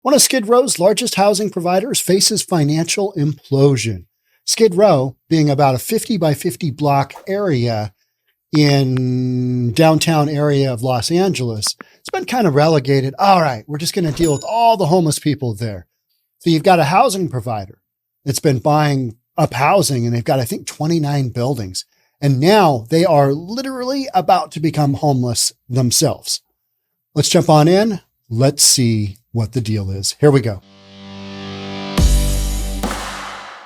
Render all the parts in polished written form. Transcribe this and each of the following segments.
One of Skid Row's largest housing providers faces financial implosion. Skid Row, being about a 50 by 50 block area in downtown area of Los Angeles, it's been kind of relegated. All right, we're just going to deal with all the homeless people there. So you've got a housing provider that's been buying up housing, and they've got, I think, 29 buildings. And now they are literally about to become homeless themselves. Let's jump on in. Let's see what the deal is. Here we go.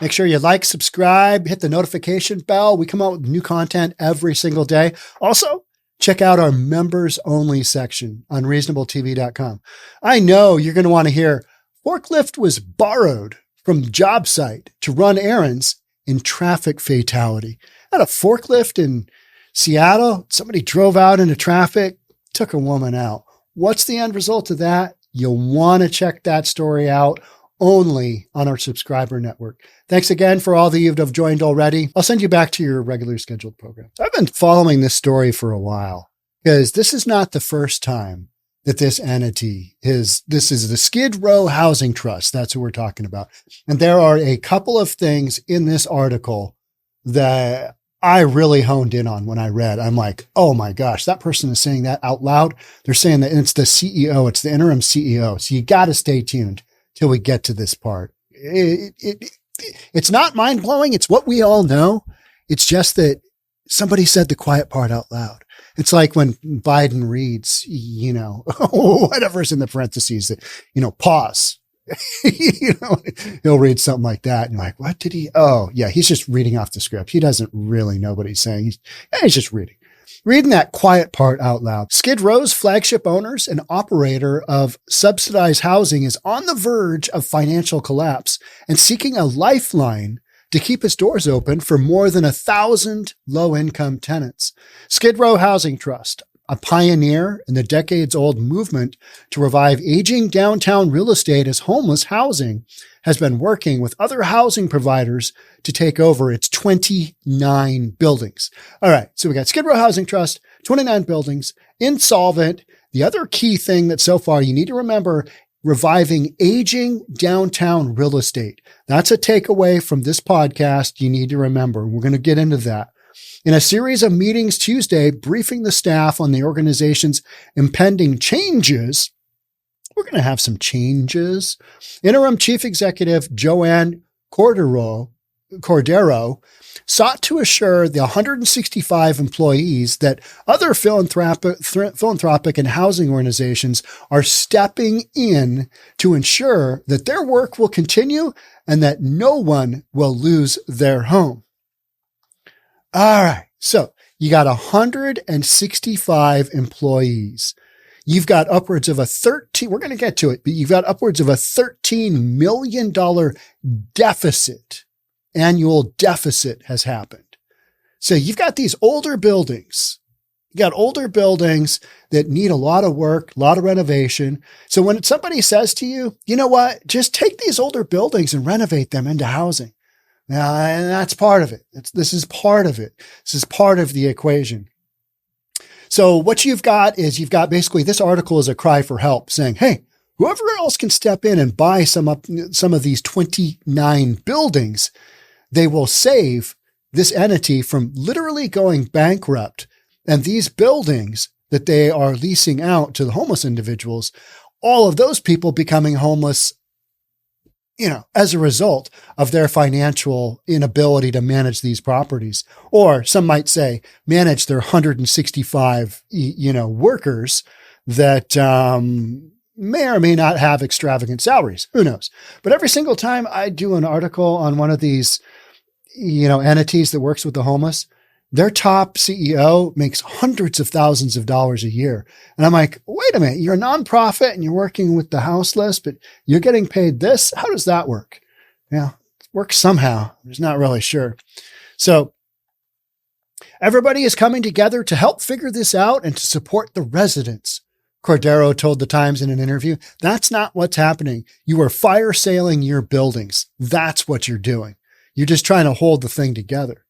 Make sure you like, subscribe, hit the notification bell. We come out with new content every single day. Also, check out our members only section on reasonabletv.com. I know you're going to want to hear forklift was borrowed from job site to run errands in traffic fatality. At a forklift in Seattle, somebody drove out into traffic, took a woman out. What's the end result of that? You'll want to check that story out only on our subscriber network. Thanks again for all that you have joined already. I'll send you back to your regular scheduled program. I've been following this story for a while because this is not the first time that this entity is. This is the Skid Row Housing Trust. That's what we're talking about. And there are a couple of things in this article that I really honed in on when I read. I'm like, oh my gosh, that person is saying that out loud. They're saying that it's the CEO. It's the interim CEO. So you got to stay tuned till we get to this part. It's not mind blowing. It's what we all know. It's just that somebody said the quiet part out loud. It's like when Biden reads, whatever's in the parentheses that, pause. He'll read something like that. And you're like, what did he? Oh, yeah, he's just reading off the script. He doesn't really know what he's saying. He's just reading that quiet part out loud. Skid Row's flagship owners and operator of subsidized housing is on the verge of financial collapse and seeking a lifeline to keep its doors open for more than 1,000 low-income tenants. Skid Row Housing Trust, a pioneer in the decades-old movement to revive aging downtown real estate as homeless housing, has been working with other housing providers to take over its 29 buildings. All right, so we got Skid Row Housing Trust, 29 buildings, insolvent. The other key thing that so far you need to remember, reviving aging downtown real estate. That's a takeaway from this podcast you need to remember. We're going to get into that. In a series of meetings Tuesday, briefing the staff on the organization's impending changes, we're going to have some changes. Interim Chief Executive Joanne Cordero sought to assure the 165 employees that other philanthropic and housing organizations are stepping in to ensure that their work will continue and that no one will lose their home. All right. So you got 165 employees. You've got upwards of we're going to get to it, but you've got upwards of a $13 million annual deficit has happened. So you've got these older buildings. You got older buildings that need a lot of work, a lot of renovation. So when somebody says to you, you know what, just take these older buildings and renovate them into housing. And that's part of it. This is part of it. This is part of the equation. So what you've got basically this article is a cry for help saying, hey, whoever else can step in and buy some of these 29 buildings, they will save this entity from literally going bankrupt. And these buildings that they are leasing out to the homeless individuals, all of those people becoming homeless, as a result of their financial inability to manage these properties, or some might say manage their 165, workers that, may or may not have extravagant salaries. Who knows? But every single time I do an article on one of these, entities that works with the homeless, their top CEO makes hundreds of thousands of dollars a year. And I'm like, wait a minute, you're a nonprofit and you're working with the houseless, but you're getting paid this? How does that work? Yeah, it works somehow. I'm just not really sure. So everybody is coming together to help figure this out and to support the residents. Cordero told the Times in an interview, that's not what's happening. You are fire sailing your buildings. That's what you're doing. You're just trying to hold the thing together.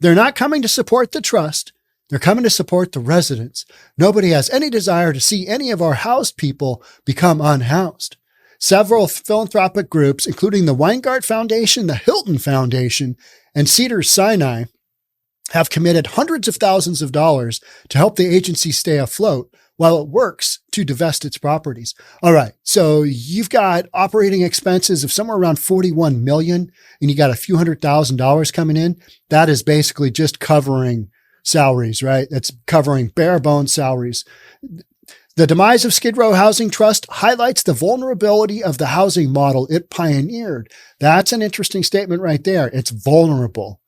They're not coming to support the trust. They're coming to support the residents. Nobody has any desire to see any of our housed people become unhoused. Several philanthropic groups, including the Weingart Foundation, the Hilton Foundation, and Cedars-Sinai, have committed hundreds of thousands of dollars to help the agency stay afloat while it works to divest its properties. All right. So you've got operating expenses of somewhere around 41 million, and you got a few $100,000 coming in. That is basically just covering salaries, right? That's covering bare bones salaries. The demise of Skid Row Housing Trust highlights the vulnerability of the housing model it pioneered. That's an interesting statement right there. It's vulnerable.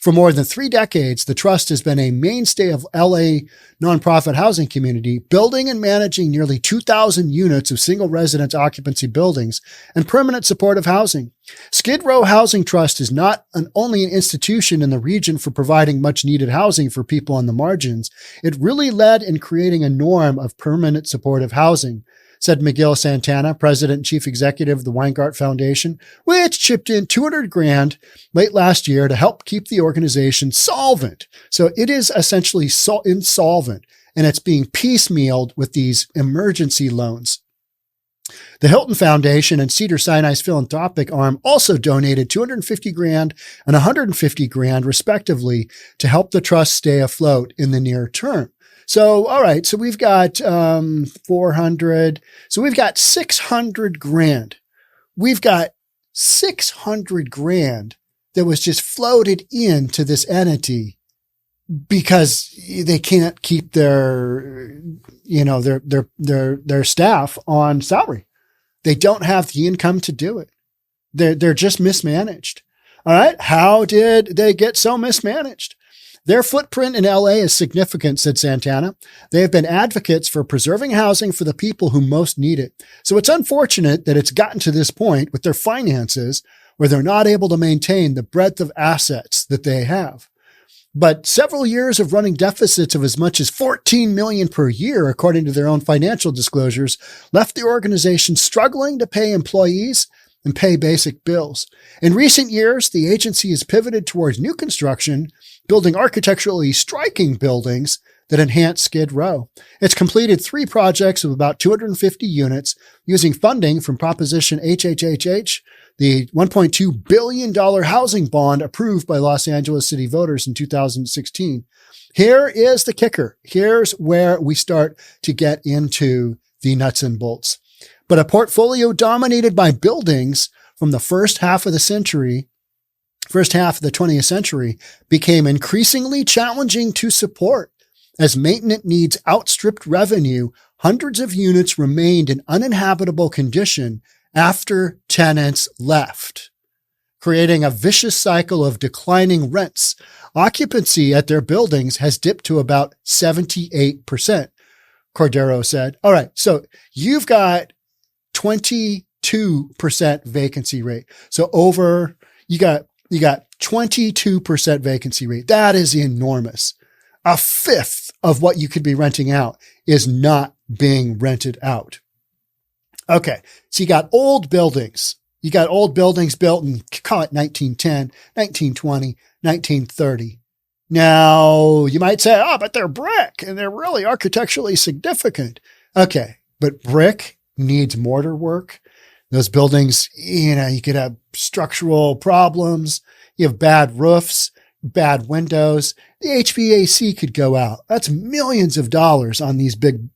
For more than 3 decades, the trust has been a mainstay of LA nonprofit housing community, building and managing nearly 2,000 units of single residence occupancy buildings and permanent supportive housing. Skid Row Housing Trust is not only an institution in the region for providing much needed housing for people on the margins, it really led in creating a norm of permanent supportive housing, said Miguel Santana, president and chief executive of the Weingart Foundation, which chipped in $200,000 late last year to help keep the organization solvent. So it is essentially insolvent, and it's being piecemealed with these emergency loans. The Hilton Foundation and Cedars-Sinai's philanthropic arm also donated $250,000 and $150,000 respectively to help the trust stay afloat in the near term. So, all right. So we've got 400. So we've got $600,000. We've got $600,000 that was just floated into this entity because they can't keep their staff on salary. They don't have the income to do it. They're just mismanaged. All right. How did they get so mismanaged? Their footprint in LA is significant, said Santana. They have been advocates for preserving housing for the people who most need it. So it's unfortunate that it's gotten to this point with their finances where they're not able to maintain the breadth of assets that they have. But several years of running deficits of as much as $14 million per year, according to their own financial disclosures, left the organization struggling to pay employees and pay basic bills. In recent years, the agency has pivoted towards new construction, building architecturally striking buildings that enhance Skid Row. It's completed 3 projects of about 250 units using funding from Proposition HHHH, the $1.2 billion housing bond approved by Los Angeles City voters in 2016. Here is the kicker. Here's where we start to get into the nuts and bolts. But a portfolio dominated by buildings from the first half of the 20th century became increasingly challenging to support. As maintenance needs outstripped revenue, hundreds of units remained in uninhabitable condition after tenants left, creating a vicious cycle of declining rents. Occupancy at their buildings has dipped to about 78%, Cordero said. All right, so you've got 22% vacancy rate. So you got 22% vacancy rate. That is enormous. A fifth of what you could be renting out is not being rented out. Okay. So you got old buildings. You got old buildings built in, call it 1910, 1920, 1930. Now you might say, oh, but they're brick and they're really architecturally significant. Okay. But brick needs mortar work. Those buildings, you could have structural problems. You have bad roofs, bad windows. The HVAC could go out. That's millions of dollars on these big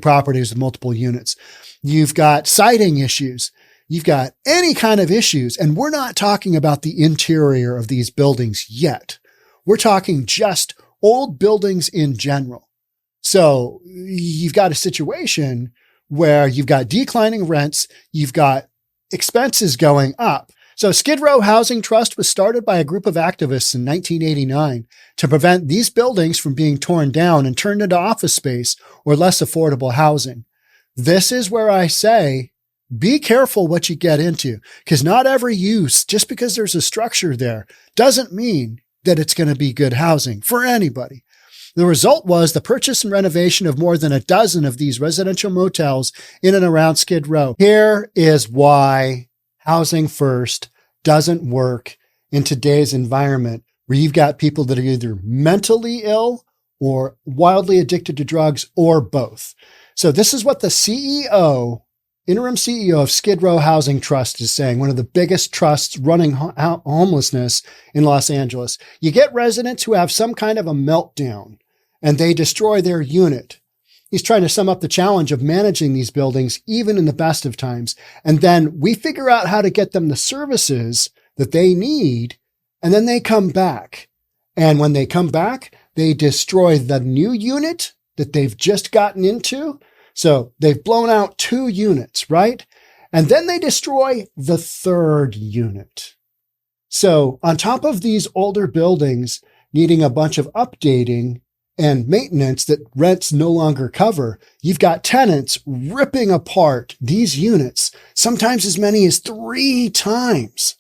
properties with multiple units. You've got siding issues. You've got any kind of issues. And we're not talking about the interior of these buildings yet. We're talking just old buildings in general. So you've got a situation where you've got declining rents, you've got expenses going up. So Skid Row Housing Trust was started by a group of activists in 1989 to prevent these buildings from being torn down and turned into office space or less affordable housing. This is where I say, be careful what you get into, because not every use, just because there's a structure there, doesn't mean that it's going to be good housing for anybody. The result was the purchase and renovation of more than a dozen of these residential motels in and around Skid Row. Here is why housing first doesn't work in today's environment, where you've got people that are either mentally ill or wildly addicted to drugs or both. So this is what the CEO interim CEO of Skid Row Housing Trust, is saying, one of the biggest trusts running homelessness in Los Angeles. You get residents who have some kind of a meltdown and they destroy their unit. He's trying to sum up the challenge of managing these buildings, even in the best of times. And then we figure out how to get them the services that they need. And then they come back. And when they come back, they destroy the new unit that they've just gotten into. So they've blown out 2 units, right? And then they destroy the 3rd unit. So on top of these older buildings needing a bunch of updating and maintenance that rents no longer cover, you've got tenants ripping apart these units, sometimes as many as 3 times.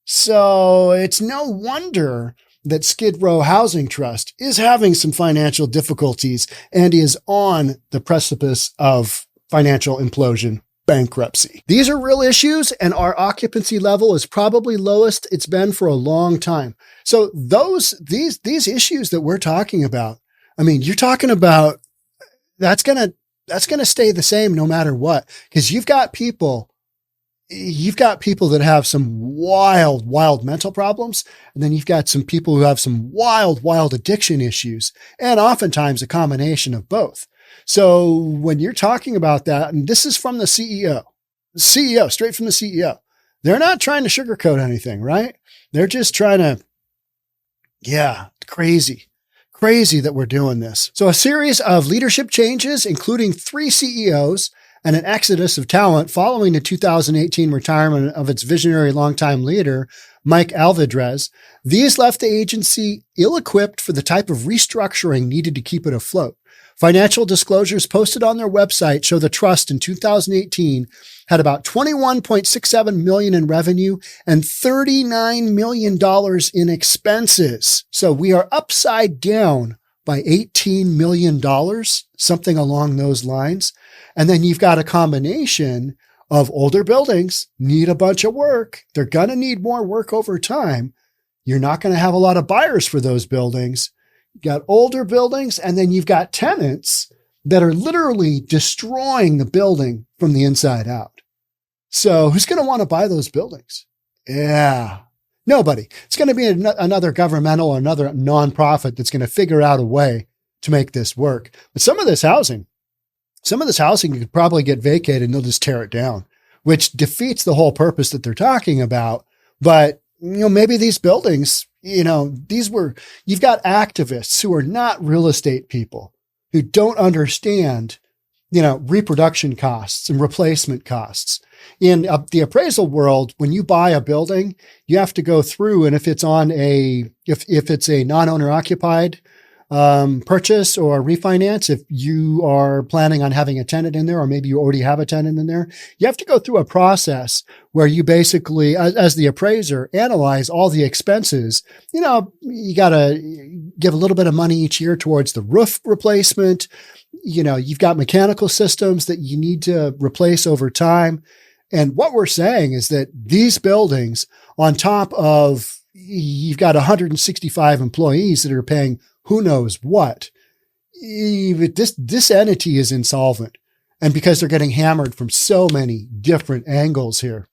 So it's no wonder that Skid Row Housing Trust is having some financial difficulties and is on the precipice of financial implosion, bankruptcy. These are real issues, and our occupancy level is probably lowest it's been for a long time. So these issues that we're talking about, I mean, you're talking about that's going to stay the same no matter what, because you've got people that have some wild mental problems. And then you've got some people who have some wild addiction issues, and oftentimes a combination of both. So when you're talking about that, and this is from the CEO, straight from the CEO, they're not trying to sugarcoat anything, right? They're just trying to, crazy that we're doing this. So a series of leadership changes, including 3 CEOs, and an exodus of talent following the 2018 retirement of its visionary longtime leader, Mike Alvidrez. These left the agency ill-equipped for the type of restructuring needed to keep it afloat. Financial disclosures posted on their website show the trust in 2018 had about $21.67 million in revenue and $39 million in expenses. So we are upside down by $18 million, something along those lines. And then you've got a combination of older buildings need a bunch of work. They're going to need more work over time. You're not going to have a lot of buyers for those buildings. You got older buildings, and then you've got tenants that are literally destroying the building from the inside out. So who's going to want to buy those buildings? Yeah, nobody. It's going to be another governmental or another nonprofit that's going to figure out a way to make this work. But some of this housing you could probably get vacated and they'll just tear it down, which defeats the whole purpose that they're talking about. But, maybe these buildings, you've got activists who are not real estate people, who don't understand, reproduction costs and replacement costs. In the appraisal world, when you buy a building, you have to go through, and if it's a non-owner occupied purchase or refinance, if you are planning on having a tenant in there, or maybe you already have a tenant in there, you have to go through a process where you basically, as the appraiser, analyze all the expenses. You got to give a little bit of money each year towards the roof replacement. You've got mechanical systems that you need to replace over time. And what we're saying is that these buildings, on top of, you've got 165 employees that are paying who knows what, this entity is insolvent. And because they're getting hammered from so many different angles here.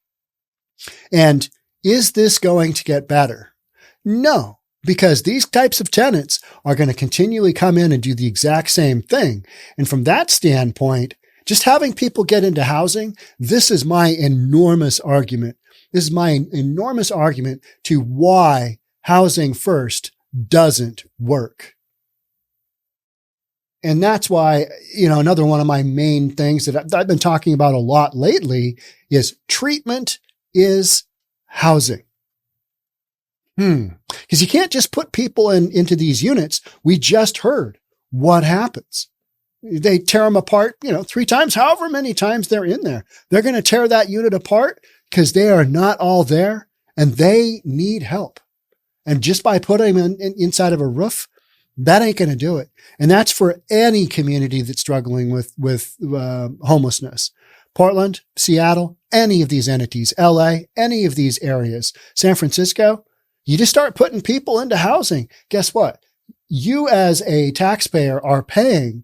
And is this going to get better? No, because these types of tenants are going to continually come in and do the exact same thing. And from that standpoint, just having people get into housing, this is my enormous argument. This is my enormous argument to why housing first doesn't work. And that's why, another one of my main things that I've been talking about a lot lately is treatment is housing. Because you can't just put people into these units. We just heard what happens. They tear them apart, 3 times, however many times they're in there. They're going to tear that unit apart because they are not all there and they need help. And just by putting them inside of a roof, that ain't going to do it. And that's for any community that's struggling with homelessness. Portland, Seattle, any of these entities, LA, any of these areas, San Francisco, you just start putting people into housing. Guess what? You as a taxpayer are paying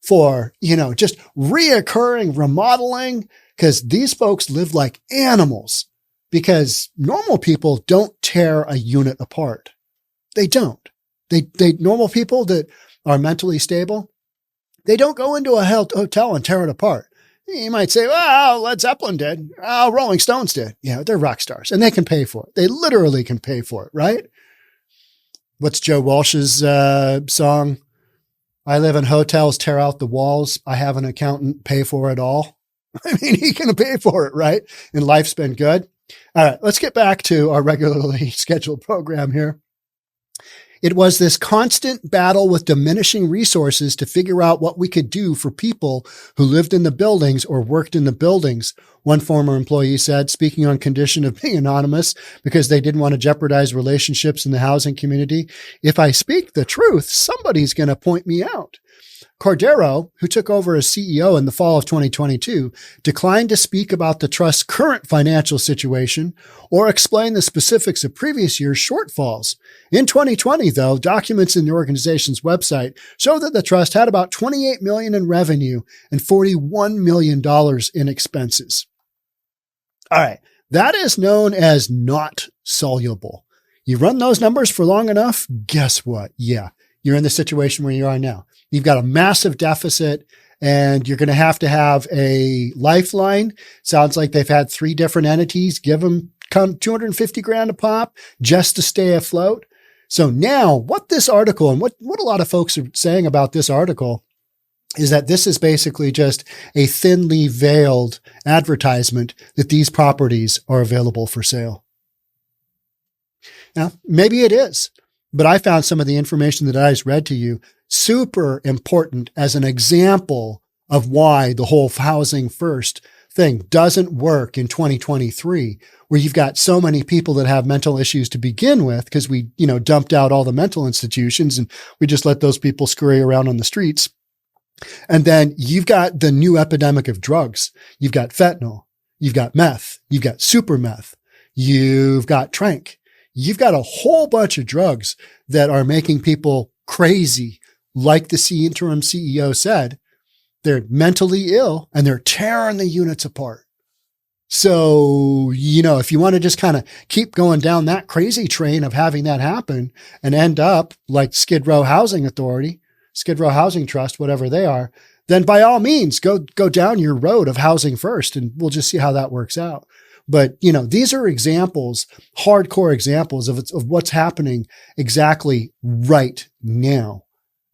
for, just reoccurring remodeling, because these folks live like animals, because normal people don't tear a unit apart. They don't. They normal people that are mentally stable, they don't go into a hotel and tear it apart. You might say, well, Led Zeppelin did. Oh, Rolling Stones did. Yeah, they're rock stars and they can pay for it. They literally can pay for it, right? What's Joe Walsh's song? I live in hotels, tear out the walls. I have an accountant, pay for it all. I mean, he can pay for it, right? And life's been good. All right, let's get back to our regularly scheduled program here. It was this constant battle with diminishing resources to figure out what we could do for people who lived in the buildings or worked in the buildings, one former employee said, speaking on condition of being anonymous because they didn't want to jeopardize relationships in the housing community. If I speak the truth, somebody's going to point me out. Cordero, who took over as CEO in the fall of 2022, declined to speak about the trust's current financial situation or explain the specifics of previous year's shortfalls. In 2020, though, documents in the organization's website show that the trust had about $28 million in revenue and $41 million in expenses. All right, that is known as not soluble. You run those numbers for long enough, guess what? Yeah, you're in the situation where you are now. You've got a massive deficit and you're going to have a lifeline. Sounds like they've had 3 different entities give them $250,000 a pop just to stay afloat. So now what this article and what a lot of folks are saying about this article is that this is basically just a thinly veiled advertisement that these properties are available for sale. Now, maybe it is, but I found some of the information that I just read to you super important as an example of why the whole housing first thing doesn't work in 2023, where you've got so many people that have mental issues to begin with because we, dumped out all the mental institutions and we just let those people scurry around on the streets. And then you've got the new epidemic of drugs. You've got fentanyl, you've got meth, you've got super meth, you've got trank. You've got a whole bunch of drugs that are making people crazy. Like the interim CEO said, they're mentally ill and they're tearing the units apart. So, if you want to just kind of keep going down that crazy train of having that happen and end up like Skid Row Housing Authority, Skid Row Housing Trust, whatever they are, then by all means, go down your road of housing first and we'll just see how that works out. But, these are examples, hardcore examples of what's happening exactly right now.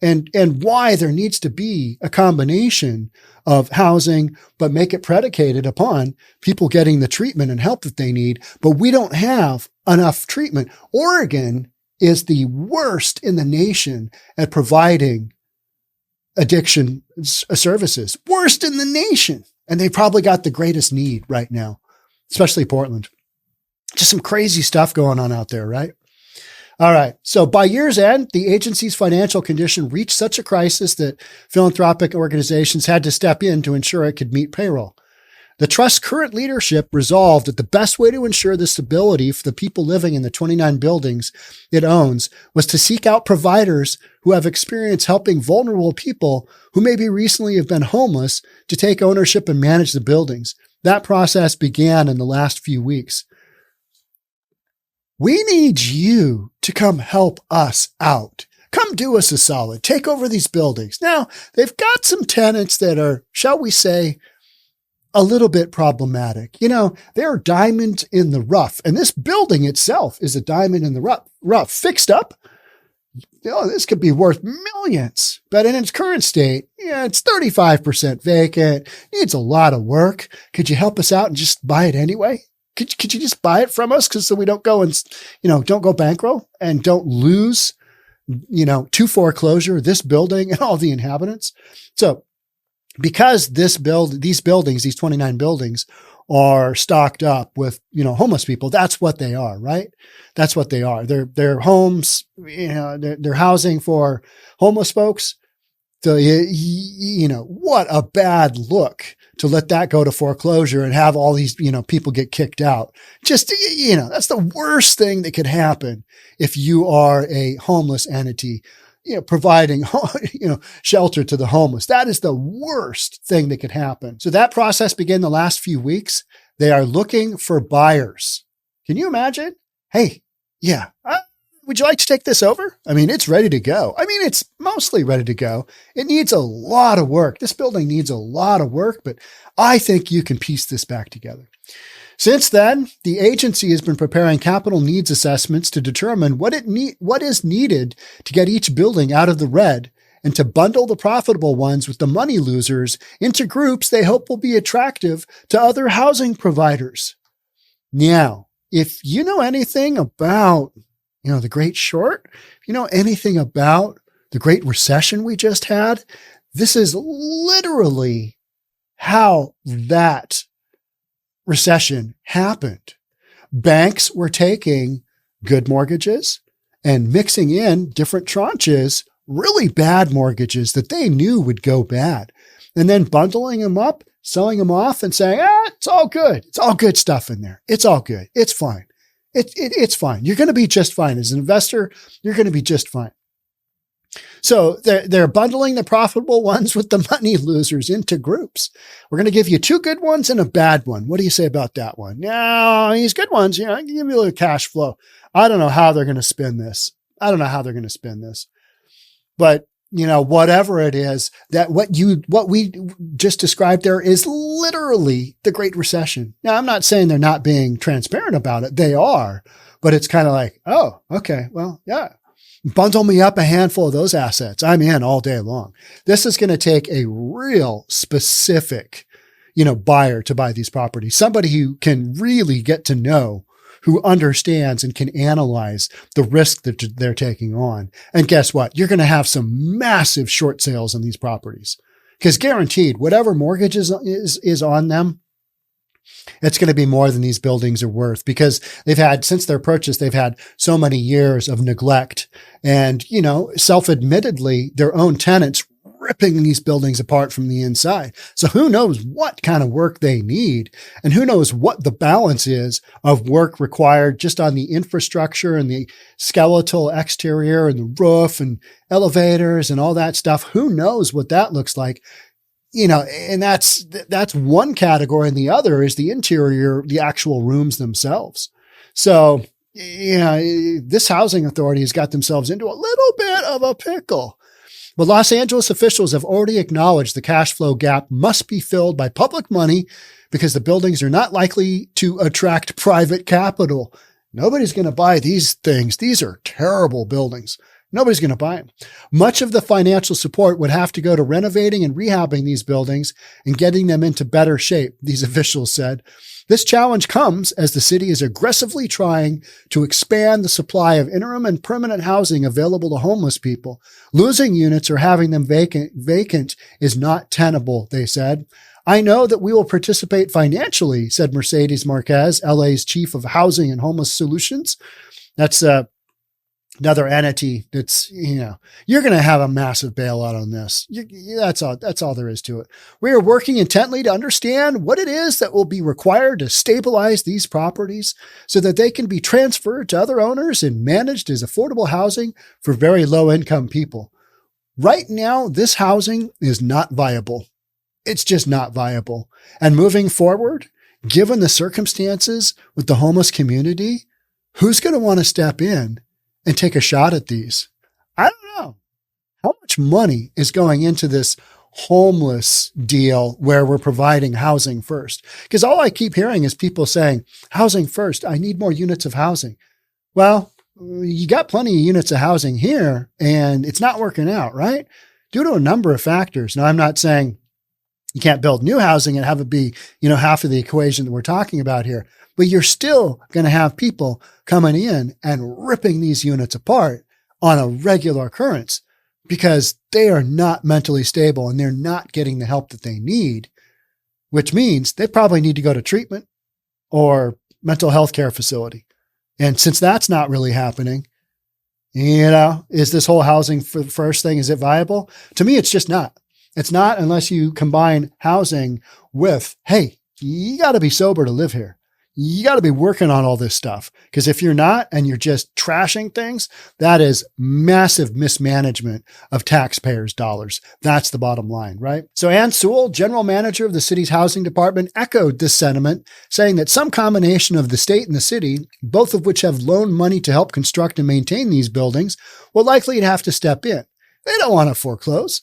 And why there needs to be a combination of housing, but make it predicated upon people getting the treatment and help that they need. But we don't have enough treatment. Oregon is the worst in the nation at providing addiction services. Worst in the nation. And they probably got the greatest need right now, especially Portland. Just some crazy stuff going on out there, right? All right. So by year's end, the agency's financial condition reached such a crisis that philanthropic organizations had to step in to ensure it could meet payroll. The trust's current leadership resolved that the best way to ensure the stability for the people living in the 29 buildings it owns was to seek out providers who have experience helping vulnerable people who maybe recently have been homeless to take ownership and manage the buildings. That process began in the last few weeks. We need you to come help us out. Come do us a solid. Take over these buildings. Now, they've got some tenants that are, shall we say, a little bit problematic. They're diamonds in the rough. And this building itself is a diamond in the rough. Fixed up, this could be worth millions. But in its current state, it's 35% vacant. Needs a lot of work. Could you help us out and just buy it anyway? Could you just buy it from us? So we don't go and, don't go bankrupt and don't lose, to foreclosure, this building and all the inhabitants. So because these 29 buildings are stocked up with, homeless people, that's what they are, right? That's what they are. They're homes, they're housing for homeless folks. So, what a bad look to let that go to foreclosure and have all these, people get kicked out. Just, that's the worst thing that could happen if you are a homeless entity. providing, shelter to the homeless. That is the worst thing that could happen. So that process began the last few weeks. They are looking for buyers. Can you imagine? Hey, yeah. Would you like to take this over? I mean, it's ready to go. I mean, it's mostly ready to go. It needs a lot of work. This building needs a lot of work, but I think you can piece this back together. Since then, the agency has been preparing capital needs assessments to determine what is needed to get each building out of the red and to bundle the profitable ones with the money losers into groups they hope will be attractive to other housing providers. Now, if you know anything about, the Great Short, if you know anything about the Great Recession we just had, this is literally how that recession happened. Banks were taking good mortgages and mixing in different tranches, really bad mortgages that they knew would go bad, and then bundling them up, selling them off and saying, it's all good. It's all good stuff in there. It's all good. It's fine. It's fine. You're going to be just fine. As an investor, you're going to be just fine. So they're bundling the profitable ones with the money losers into groups. We're going to give you 2 good ones and a bad one. What do you say about that one? No, these good ones, I can give you a little cash flow. I don't know how they're going to spin this. But, whatever it is, that what we just described there is literally the Great Recession. Now, I'm not saying they're not being transparent about it. They are, but it's kind of like, oh, okay, well, yeah. Bundle me up a handful of those assets. I'm in all day long. This is going to take a real specific, buyer to buy these properties. Somebody who can really get to know, who understands and can analyze the risk that they're taking on. And guess what? You're going to have some massive short sales on these properties because guaranteed, whatever mortgage is on them, it's going to be more than these buildings are worth because since their purchase, they've had so many years of neglect and, self-admittedly, their own tenants ripping these buildings apart from the inside. So who knows what kind of work they need and who knows what the balance is of work required just on the infrastructure and the skeletal exterior and the roof and elevators and all that stuff. Who knows what that looks like? And that's one category. And the other is the interior, the actual rooms themselves. So, this housing authority has got themselves into a little bit of a pickle. But Los Angeles officials have already acknowledged the cash flow gap must be filled by public money because the buildings are not likely to attract private capital. Nobody's going to buy these things. These are terrible buildings. Nobody's going to buy them. Much of the financial support would have to go to renovating and rehabbing these buildings and getting them into better shape, these officials said. This challenge comes as the city is aggressively trying to expand the supply of interim and permanent housing available to homeless people. Losing units or having them vacant is not tenable, they said. I know that we will participate financially, said Mercedes Marquez, LA's chief of housing and homeless solutions. That's another entity that's, you're going to have a massive bailout on this. That's all there is to it. We are working intently to understand what it is that will be required to stabilize these properties so that they can be transferred to other owners and managed as affordable housing for very low income people. Right now, this housing is not viable. It's just not viable. And moving forward, given the circumstances with the homeless community, who's going to want to step in and take a shot at these? I don't know. How much money is going into this homeless deal where we're providing housing first? Because all I keep hearing is people saying, housing first, I need more units of housing. Well, you got plenty of units of housing here and it's not working out, right? Due to a number of factors. Now, I'm not saying you can't build new housing and have it be, half of the equation that we're talking about here. But you're still going to have people coming in and ripping these units apart on a regular occurrence because they are not mentally stable and they're not getting the help that they need, which means they probably need to go to treatment or mental health care facility. And since that's not really happening, is this whole housing for the first thing, is it viable? To me, it's just not. It's not unless you combine housing with, hey, you got to be sober to live here. you got to be working on all this stuff. Because if you're not, and you're just trashing things, that is massive mismanagement of taxpayers' dollars. That's the bottom line, right? So Ann Sewell, general manager of the city's housing department, echoed this sentiment, saying that some combination of the state and the city, both of which have loaned money to help construct and maintain these buildings, will likely have to step in. They don't want to foreclose.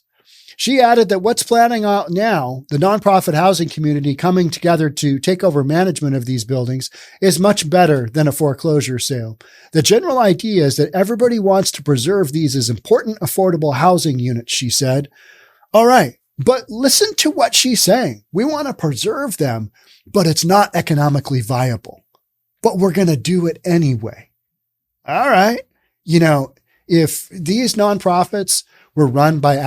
She added that what's planning out now, the nonprofit housing community coming together to take over management of these buildings, is much better than a foreclosure sale. The general idea is that everybody wants to preserve these as important, affordable housing units, she said. All right, but listen to what she's saying. We want to preserve them, but it's not economically viable. But we're going to do it anyway. All right. If these nonprofits were run by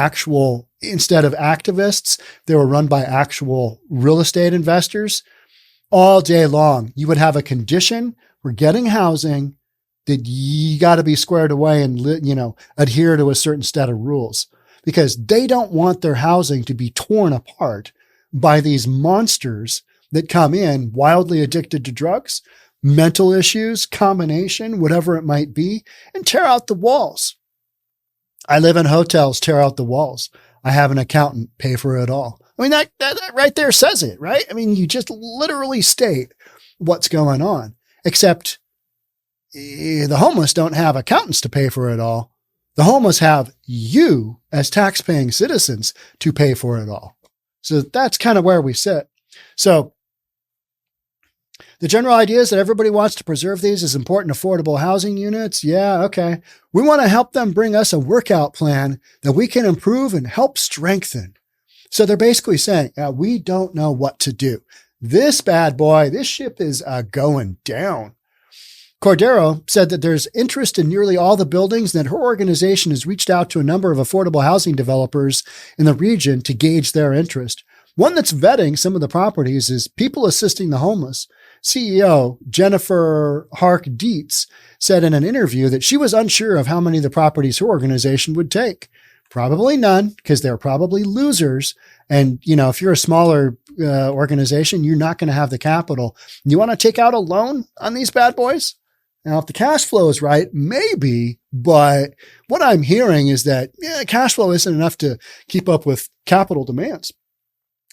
instead of activists, they were run by actual real estate investors all day long, you would have a condition for getting housing that you got to be squared away and, adhere to a certain set of rules, because they don't want their housing to be torn apart by these monsters that come in wildly addicted to drugs, mental issues, combination, whatever it might be, and tear out the walls. I live in hotels, tear out the walls. I have an accountant pay for it all. I mean, that right there says it, right? I mean, you just literally state what's going on, except the homeless don't have accountants to pay for it all. The homeless have you as tax-paying citizens to pay for it all. So that's kind of where we sit. So the general idea is that everybody wants to preserve these as important, affordable housing units. Yeah, okay. We want to help them bring us a workout plan that we can improve and help strengthen. So they're basically saying, we don't know what to do. This bad boy, this ship is going down. Cordero said that there's interest in nearly all the buildings and that her organization has reached out to a number of affordable housing developers in the region to gauge their interest. One that's vetting some of the properties is People Assisting the Homeless. CEO Jennifer Hark Dietz said in an interview that she was unsure of how many of the properties her organization would take. Probably none, because they're probably losers. And, if you're a smaller organization, you're not going to have the capital. You want to take out a loan on these bad boys? Now, if the cash flow is right, maybe, but what I'm hearing is that cash flow isn't enough to keep up with capital demands.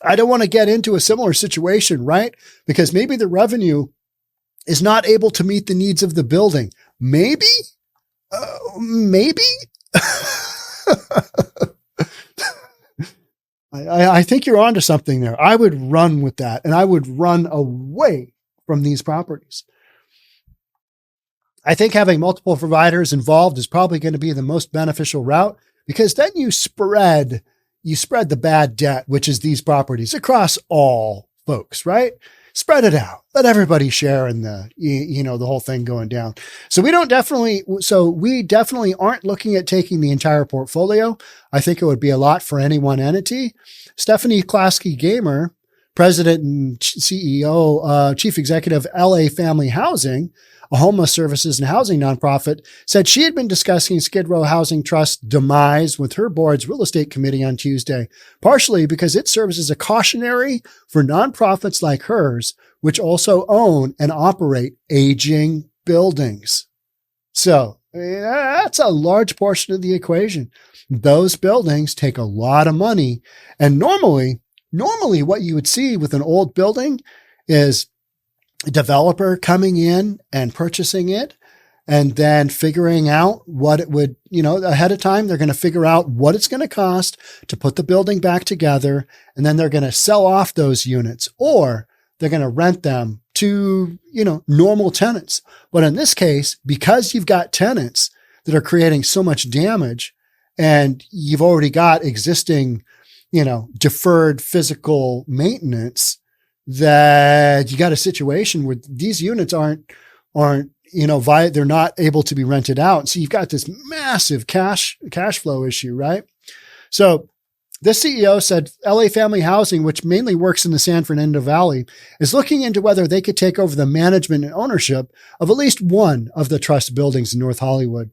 I don't want to get into a similar situation, right? Because maybe the revenue is not able to meet the needs of the building. Maybe. I think you're onto something there. I would run with that, and I would run away from these properties. I think having multiple providers involved is probably going to be the most beneficial route, because then you spread the bad debt, which is these properties, across all folks, right? Spread it out. Let everybody share in the whole thing going down. So we definitely aren't looking at taking the entire portfolio. I think it would be a lot for any one entity. Stephanie Klasky-Gamer, president and CEO, chief executive of LA Family Housing, a homeless services and housing nonprofit, said she had been discussing Skid Row Housing Trust's demise with her board's real estate committee on Tuesday, partially because it serves as a cautionary for nonprofits like hers, which also own and operate aging buildings. So that's a large portion of the equation. Those buildings take a lot of money. And normally what you would see with an old building is a developer coming in and purchasing it and then figuring out what it would, ahead of time, they're going to figure out what it's going to cost to put the building back together. And then they're going to sell off those units, or they're going to rent them to, normal tenants. But in this case, because you've got tenants that are creating so much damage and you've already got existing, deferred physical maintenance, that you got a situation where these units aren't, they're not able to be rented out. So you've got this massive cash flow issue, right? So the CEO said LA Family Housing, which mainly works in the San Fernando Valley, is looking into whether they could take over the management and ownership of at least one of the trust buildings in North Hollywood.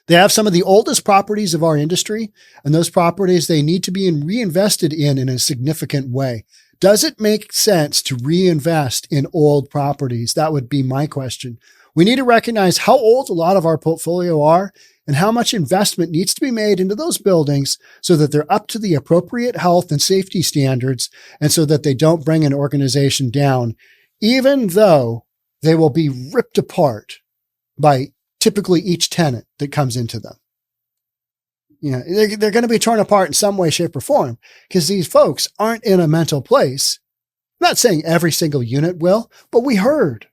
They have some of the oldest properties of our industry, and those properties they need to be reinvested in a significant way. Does it make sense to reinvest in old properties? That would be my question. We need to recognize how old a lot of our portfolio are and how much investment needs to be made into those buildings so that they're up to the appropriate health and safety standards and so that they don't bring an organization down, even though they will be ripped apart by typically each tenant that comes into them. They're going to be torn apart in some way, shape, or form because these folks aren't in a mental place. I'm not saying every single unit will, but we heard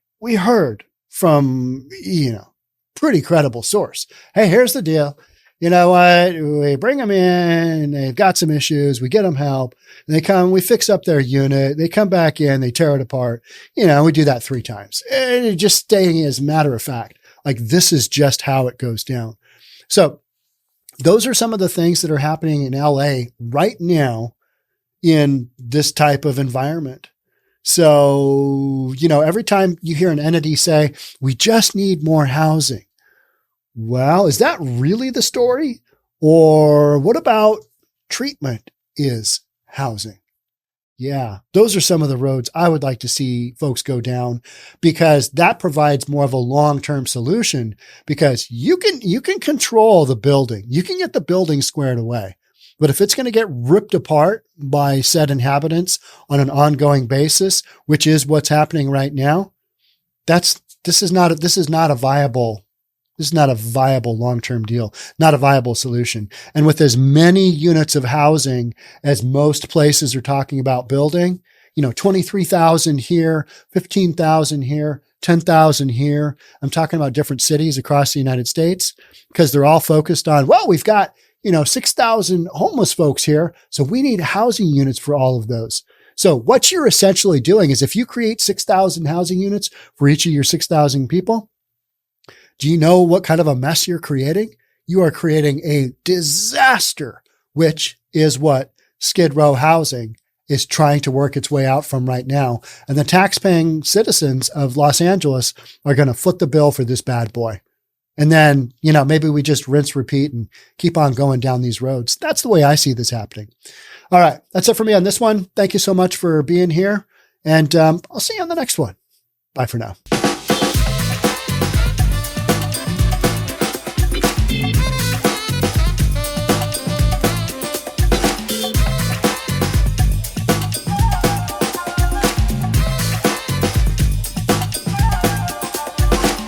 from, pretty credible source. Hey, here's the deal. You know what? We bring them in, they've got some issues. We get them help. They come, we fix up their unit. They come back in, they tear it apart. We do that 3 times. And just staying as a matter of fact, like this is just how it goes down. So those are some of the things that are happening in LA right now in this type of environment. So, every time you hear an entity say, we just need more housing. Well, is that really the story? Or what about treatment is housing? Yeah, those are some of the roads I would like to see folks go down because that provides more of a long-term solution because you can control the building. You can get the building squared away. But if it's going to get ripped apart by said inhabitants on an ongoing basis, which is what's happening right now, this is not a viable long-term deal, not a viable solution. And with as many units of housing as most places are talking about building, 23,000 here, 15,000 here, 10,000 here. I'm talking about different cities across the United States because they're all focused on, well, we've got 6,000 homeless folks here. So we need housing units for all of those. So what you're essentially doing is if you create 6,000 housing units for each of your 6,000 people, do you know what kind of a mess you're creating? You are creating a disaster, which is what Skid Row housing is trying to work its way out from right now. And the taxpaying citizens of Los Angeles are going to foot the bill for this bad boy. And then, maybe we just rinse, repeat, and keep on going down these roads. That's the way I see this happening. All right. That's it for me on this one. Thank you so much for being here. And I'll see you on the next one. Bye for now.